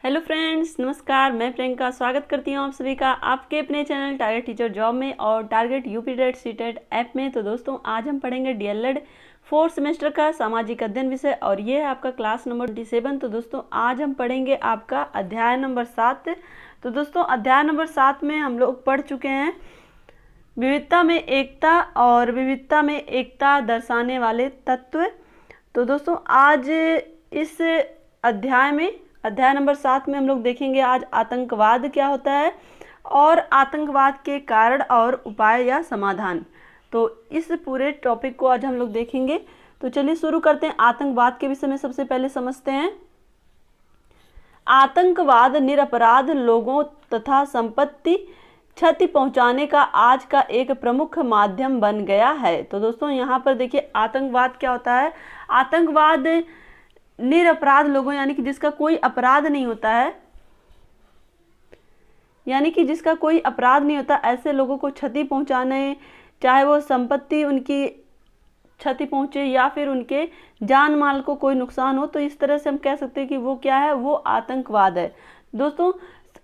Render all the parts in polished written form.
Hello friends, नमस्कार। मैं प्रियंका स्वागत करती हूँ आप सभी का आपके अपने चैनल टारगेट टीचर जॉब में और target UP TET CTET app में। तो दोस्तों, आज हम पढ़ेंगे डीएलएड 4th सेमेस्टर का सामाजिक अध्ययन विषय और ये है आपका क्लास नंबर 27। तो दोस्तों, आज हम पढ़ेंगे आपका अध्याय नंबर 7। तो दोस्तों, अध्याय नंबर 7 में हम लोग पढ़ चुके हैं विविधता में एकता और विविधता में एकता दर्शाने वाले तत्व। तो दोस्तों, आज इस अध्याय नंबर 7 में हम लोग देखेंगे आज आतंकवाद क्या होता है और आतंकवाद के कारण और उपाय या समाधान। तो इस पूरे टॉपिक को आज हम लोग देखेंगे। तो चलिए शुरू करते हैं। आतंकवाद के विषय में सबसे पहले समझते हैं। आतंकवाद निरपराध लोगों तथा संपत्ति क्षति पहुंचाने का आज का एक प्रमुख माध्यम बन गया है। तो दोस्तों, यहाँ पर देखिए आतंकवाद क्या होता है। आतंकवाद निरपराध लोगों यानी कि जिसका कोई अपराध नहीं होता है, यानी कि जिसका कोई अपराध नहीं होता, ऐसे लोगों को क्षति पहुंचाने, चाहे वो संपत्ति उनकी क्षति पहुंचे या फिर उनके जान माल को कोई नुकसान हो, तो इस तरह से हम कह सकते हैं कि वो क्या है, वो आतंकवाद है। दोस्तों,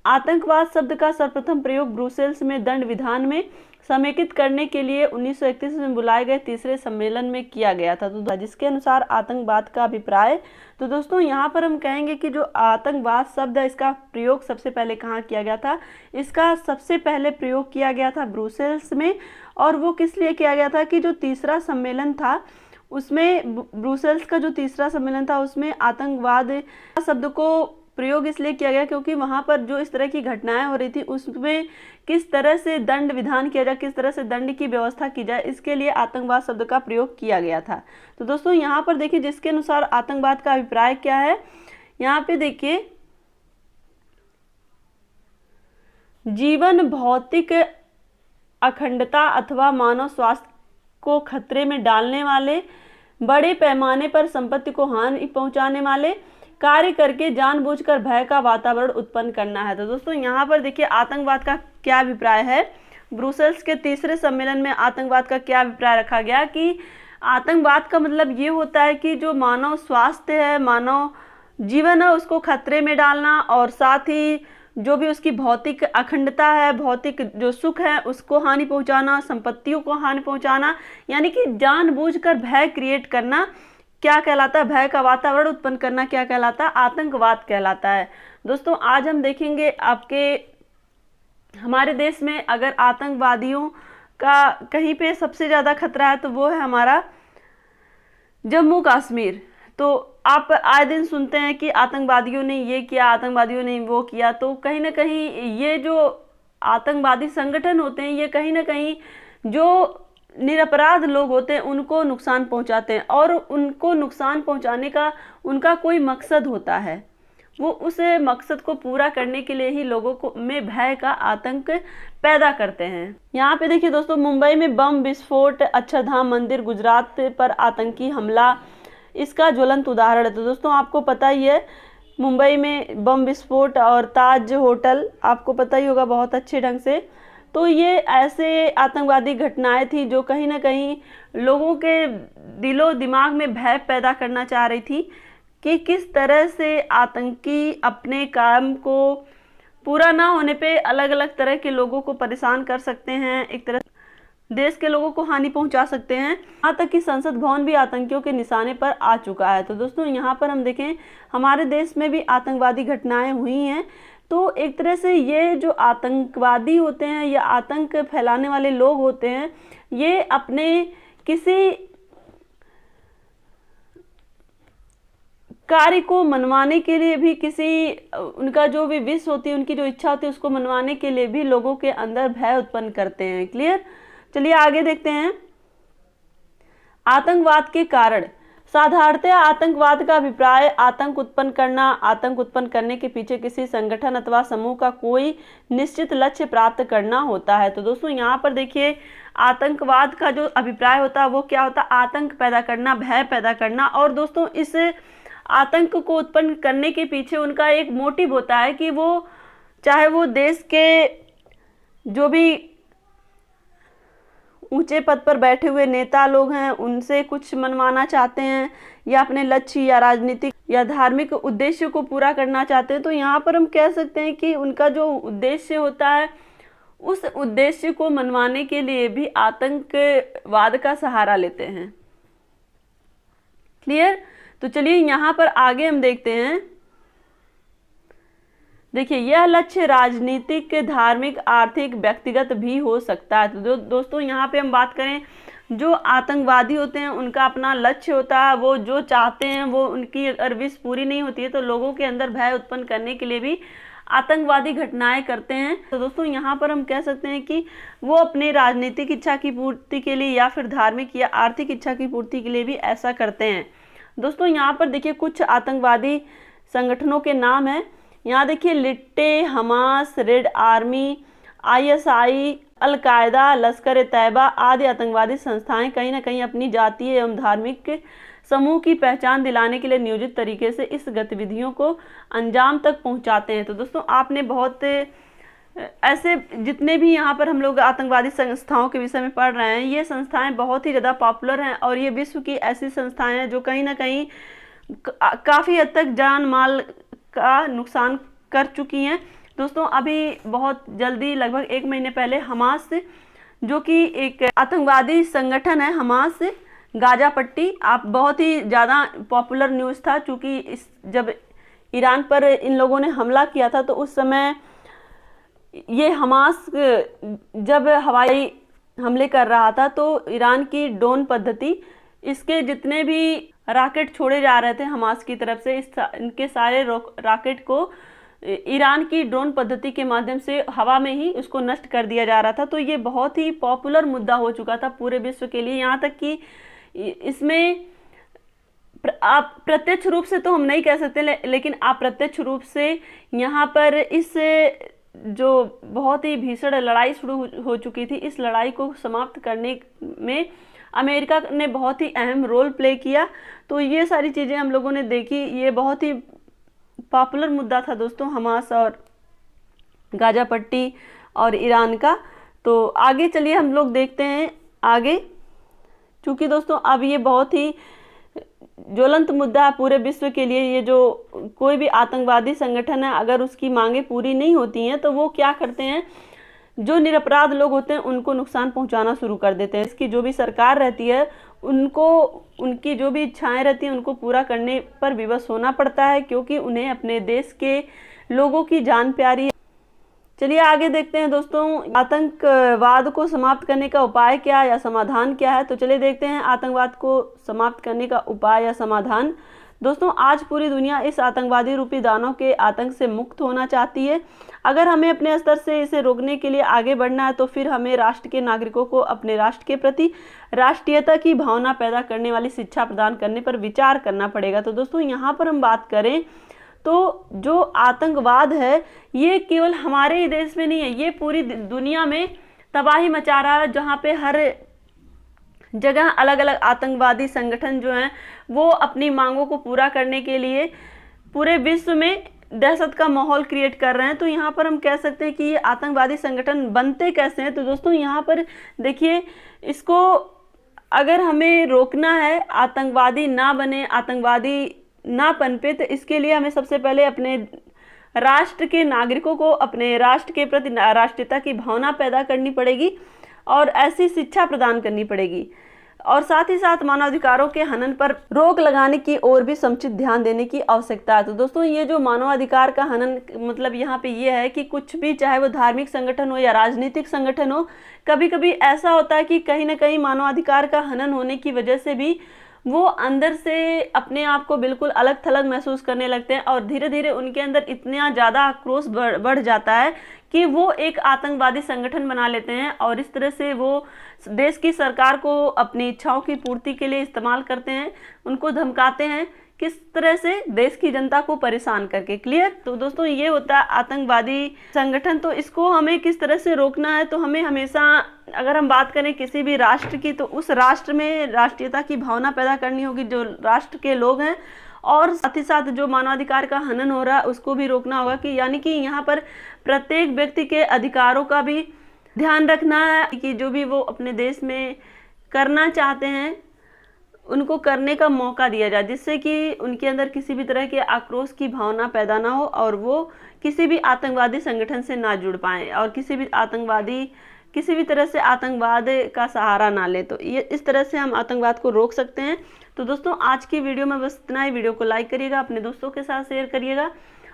आतंकवाद शब्द का सर्वप्रथम प्रयोग ब्रुसेल्स में दंड विधान में समेकित करने के लिए 1931 में बुलाए गए तीसरे सम्मेलन में किया गया था। तो जिसके अनुसार आतंकवाद का अभिप्राय, तो दोस्तों यहाँ पर हम कहेंगे कि जो आतंकवाद शब्द है इसका प्रयोग सबसे पहले कहाँ किया गया था। इसका सबसे पहले प्रयोग किया गया था ब्रुसेल्स में। और वो किस लिए किया गया था कि जो तीसरा सम्मेलन था उसमें, ब्रुसेल्स का जो तीसरा सम्मेलन था उसमें आतंकवाद शब्द को प्रयोग इसलिए किया गया क्योंकि वहाँ पर जो इस तरह की घटनाएं हो रही थी उसमें किस तरह से दंड विधान किया जाए, किस तरह से दंड की व्यवस्था की जाए, इसके लिए आतंकवाद शब्द का प्रयोग किया गया था। तो दोस्तों, यहाँ पर देखिए जिसके अनुसार आतंकवाद का अभिप्राय क्या है। यहाँ पे देखिए, जीवन भौतिक अखंडता अथवा मानव स्वास्थ्य को खतरे में डालने वाले, बड़े पैमाने पर संपत्ति को हानि पहुंचाने वाले कार्य करके जानबूझकर भय का वातावरण उत्पन्न करना है। तो दोस्तों, यहाँ पर देखिए आतंकवाद का क्या अभिप्राय है। ब्रुसेल्स के तीसरे सम्मेलन में आतंकवाद का क्या अभिप्राय रखा गया कि आतंकवाद का मतलब ये होता है कि जो मानव स्वास्थ्य है, मानव जीवन है, उसको खतरे में डालना और साथ ही जो भी उसकी भौतिक अखंडता है, भौतिक जो सुख है उसको हानि पहुंचाना, संपत्तियों को हानि पहुंचाना, यानी कि जानबूझकर भय क्रिएट करना क्या कहलाता है, भय का वातावरण उत्पन्न करना क्या कहलाता है, आतंकवाद कहलाता है। दोस्तों, आज हम देखेंगे हमारे देश में अगर आतंकवादियों का कहीं पे सबसे ज़्यादा खतरा है तो वो है हमारा जम्मू कश्मीर। तो आप आए दिन सुनते हैं कि आतंकवादियों ने ये किया, आतंकवादियों ने वो किया। तो कहीं ना कहीं ये जो आतंकवादी संगठन होते हैं ये कहीं ना कहीं जो निरपराध लोग होते हैं उनको नुकसान पहुंचाते हैं और उनको नुकसान पहुंचाने का उनका कोई मकसद होता है। वो उस मकसद को पूरा करने के लिए ही लोगों को में भय का आतंक पैदा करते हैं। यहाँ पे देखिए दोस्तों, मुंबई में बम विस्फोट, अक्षरधाम मंदिर, गुजरात पर आतंकी हमला इसका ज्वलंत उदाहरण है। तो दोस्तों, आपको पता ही है मुंबई में बम विस्फोट और ताज होटल, आपको पता ही होगा बहुत अच्छे ढंग से। तो ये ऐसे आतंकवादी घटनाएं थी जो कहीं ना कहीं लोगों के दिलो दिमाग में भय पैदा करना चाह रही थी कि किस तरह से आतंकी अपने काम को पूरा ना होने पे अलग अलग तरह के लोगों को परेशान कर सकते हैं, एक तरह देश के लोगों को हानि पहुंचा सकते हैं। यहाँ तक कि संसद भवन भी आतंकियों के निशाने पर आ चुका है। तो दोस्तों, यहाँ पर हम देखें हमारे देश में भी आतंकवादी घटनाएं हुई हैं। तो एक तरह से ये जो आतंकवादी होते हैं या आतंक फैलाने वाले लोग होते हैं, ये अपने किसी कार्य को मनवाने के लिए भी, किसी उनका जो भी विश होती है, उनकी जो इच्छा होती है उसको मनवाने के लिए भी लोगों के अंदर भय उत्पन्न करते हैं। क्लियर? चलिए आगे देखते हैं। आतंकवाद के कारण। साधारणतः आतंकवाद का अभिप्राय आतंक उत्पन्न करना, आतंक उत्पन्न करने के पीछे किसी संगठन अथवा समूह का कोई निश्चित लक्ष्य प्राप्त करना होता है। तो दोस्तों, यहाँ पर देखिए आतंकवाद का जो अभिप्राय होता है वो क्या होता है, आतंक पैदा करना, भय पैदा करना। और दोस्तों, इस आतंक को उत्पन्न करने के पीछे उनका एक मोटिव होता है कि वो चाहे वो देश के जो भी ऊंचे पद पर बैठे हुए नेता लोग हैं उनसे कुछ मनवाना चाहते हैं या अपने लक्ष्य या राजनीतिक या धार्मिक उद्देश्य को पूरा करना चाहते हैं, तो यहाँ पर हम कह सकते हैं कि उनका जो उद्देश्य होता है उस उद्देश्य को मनवाने के लिए भी आतंकवाद का सहारा लेते हैं। क्लियर? तो चलिए यहाँ पर आगे हम देखते हैं। देखिए, यह लक्ष्य राजनीतिक, धार्मिक, आर्थिक, व्यक्तिगत भी हो सकता है। तो दोस्तों यहाँ पे हम बात करें, जो आतंकवादी होते हैं उनका अपना लक्ष्य होता है, वो जो चाहते हैं वो उनकी अगर विश पूरी नहीं होती है तो लोगों के अंदर भय उत्पन्न करने के लिए भी आतंकवादी घटनाएं करते हैं। तो दोस्तों यहाँ पर हम कह सकते हैं कि वो अपने राजनीतिक इच्छा की पूर्ति के लिए या फिर धार्मिक या आर्थिक इच्छा की पूर्ति के लिए भी ऐसा करते हैं। दोस्तों यहाँ पर देखिए कुछ आतंकवादी संगठनों के नाम हैं। यहाँ देखिए LTTE, Hamas, red army, ISI, al-Qaeda, Lashkar-e-Taiba आदि आतंकवादी संस्थाएं कहीं ना कहीं अपनी जातीय एवं धार्मिक समूह की पहचान दिलाने के लिए नियोजित तरीके से इस गतिविधियों को अंजाम तक पहुंचाते हैं। तो दोस्तों आपने बहुत ऐसे जितने भी यहाँ पर हम लोग आतंकवादी संस्थाओं के विषय में पढ़ रहे हैं, ये संस्थाएं बहुत ही ज़्यादा पॉपुलर हैं और ये विश्व की ऐसी संस्थाएं हैं जो कहीं ना कहीं काफ़ी हद तक जान माल का नुकसान कर चुकी हैं। दोस्तों अभी बहुत जल्दी लगभग 1 महीने पहले हमास, जो कि एक आतंकवादी संगठन है, हमास गाजा पट्टी, आप बहुत ही ज़्यादा पॉपुलर न्यूज़ था, क्योंकि जब ईरान पर इन लोगों ने हमला किया था तो उस समय ये हमास जब हवाई हमले कर रहा था तो ईरान की ड्रोन पद्धति, इसके जितने भी रॉकेट छोड़े जा रहे थे हमास की तरफ से, इनके सारे रॉकेट को ईरान की ड्रोन पद्धति के माध्यम से हवा में ही उसको नष्ट कर दिया जा रहा था। तो ये बहुत ही पॉपुलर मुद्दा हो चुका था पूरे विश्व के लिए, यहाँ तक कि इसमें आप प्रत्यक्ष रूप से तो हम नहीं कह सकते, लेकिन आप प्रत्यक्ष रूप से यहाँ पर इस जो बहुत ही भीषण लड़ाई शुरू हो चुकी थी, इस लड़ाई को समाप्त करने में अमेरिका ने बहुत ही अहम रोल प्ले किया। तो ये सारी चीज़ें हम लोगों ने देखी, ये बहुत ही पॉपुलर मुद्दा था दोस्तों, हमास और गाजा पट्टी और ईरान का। तो आगे चलिए हम लोग देखते हैं आगे, क्योंकि दोस्तों अब ये बहुत ही ज्वलंत मुद्दा है पूरे विश्व के लिए। ये जो कोई भी आतंकवादी संगठन है, अगर उसकी मांगें पूरी नहीं होती हैं तो वो क्या करते हैं, जो निरपराध लोग होते हैं उनको नुकसान पहुंचाना शुरू कर देते हैं। इसकी जो भी सरकार रहती है उनको उनकी जो भी इच्छाएं रहती हैं उनको पूरा करने पर विवश होना पड़ता है, क्योंकि उन्हें अपने देश के लोगों की जान प्यारी है। चलिए आगे देखते हैं दोस्तों, आतंकवाद को समाप्त करने का उपाय क्या या समाधान क्या है। तो चलिए देखते हैं आतंकवाद को समाप्त करने का उपाय या समाधान। दोस्तों आज पूरी दुनिया इस आतंकवादी रूपी दानव के आतंक से मुक्त होना चाहती है। अगर हमें अपने स्तर से इसे रोकने के लिए आगे बढ़ना है तो फिर हमें राष्ट्र के नागरिकों को अपने राष्ट्र के प्रति राष्ट्रीयता की भावना पैदा करने वाली शिक्षा प्रदान करने पर विचार करना पड़ेगा। तो दोस्तों यहाँ पर हम बात करें तो जो आतंकवाद है ये केवल हमारे ही देश में नहीं है, ये पूरी दुनिया में तबाही मचा रहा है, जहाँ पे हर जगह अलग अलग आतंकवादी संगठन जो हैं वो अपनी मांगों को पूरा करने के लिए पूरे विश्व में दहशत का माहौल क्रिएट कर रहे हैं। तो यहाँ पर हम कह सकते हैं कि ये आतंकवादी संगठन बनते कैसे हैं। तो दोस्तों यहाँ पर देखिए, इसको अगर हमें रोकना है, आतंकवादी ना बने, आतंकवादी ना पनपे, तो इसके लिए हमें सबसे पहले अपने राष्ट्र के नागरिकों को अपने राष्ट्र के प्रति राष्ट्रीयता की भावना पैदा करनी पड़ेगी और ऐसी शिक्षा प्रदान करनी पड़ेगी, और साथ ही साथ मानवाधिकारों के हनन पर रोक लगाने की ओर भी समुचित ध्यान देने की आवश्यकता है। तो दोस्तों ये जो मानवाधिकार का हनन मतलब यहाँ पे ये है कि कुछ भी, चाहे वो धार्मिक संगठन हो या राजनीतिक संगठन हो, कभी कभी ऐसा होता है कि कहीं ना कहीं मानवाधिकार का हनन होने की वजह से भी वो अंदर से अपने आप को बिल्कुल अलग थलग महसूस करने लगते हैं और धीरे धीरे उनके अंदर इतना ज़्यादा आक्रोश बढ़ जाता है कि वो एक आतंकवादी संगठन बना लेते हैं और इस तरह से वो देश की सरकार को अपनी इच्छाओं की पूर्ति के लिए इस्तेमाल करते हैं, उनको धमकाते हैं, किस तरह से देश की जनता को परेशान करके। क्लियर? तो दोस्तों ये होता है आतंकवादी संगठन। तो इसको हमें किस तरह से रोकना है, तो हमें हमेशा, अगर हम बात करें किसी भी राष्ट्र की, तो उस राष्ट्र में राष्ट्रीयता की भावना पैदा करनी होगी जो राष्ट्र के लोग हैं, और साथ ही साथ जो मानवाधिकार का हनन हो रहा है उसको भी रोकना होगा, कि यानी कि यहाँ पर प्रत्येक व्यक्ति के अधिकारों का भी ध्यान रखना है कि जो भी वो अपने देश में करना चाहते हैं उनको करने का मौका दिया जाए, जिससे कि उनके अंदर किसी भी तरह के आक्रोश की भावना पैदा ना हो और वो किसी भी आतंकवादी संगठन से ना जुड़ पाएं और किसी भी तरह से आतंकवाद का सहारा ना ले। तो ये इस तरह से हम आतंकवाद को रोक सकते हैं। तो दोस्तों आज की वीडियो में बस इतना ही। वीडियो को लाइक करिएगा, अपने दोस्तों के साथ शेयर करिएगा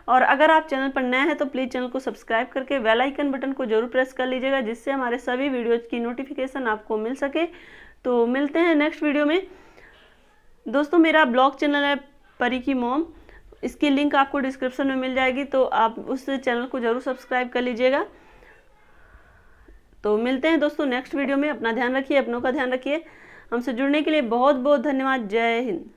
और अगर आप चैनल पर नए हैं तो प्लीज़ चैनल को सब्सक्राइब करके बेल आइकन बटन को जरूर प्रेस कर लीजिएगा, जिससे हमारे सभी वीडियोज़ की नोटिफिकेशन आपको मिल सके। तो मिलते हैं नेक्स्ट वीडियो में। दोस्तों मेरा ब्लॉग चैनल है परी की मॉम, इसकी लिंक आपको डिस्क्रिप्शन में मिल जाएगी, तो आप उस चैनल को जरूर सब्सक्राइब कर लीजिएगा। तो मिलते हैं दोस्तों नेक्स्ट वीडियो में। अपना ध्यान रखिए, अपनों का ध्यान रखिए। हमसे जुड़ने के लिए बहुत बहुत धन्यवाद। जय हिंद।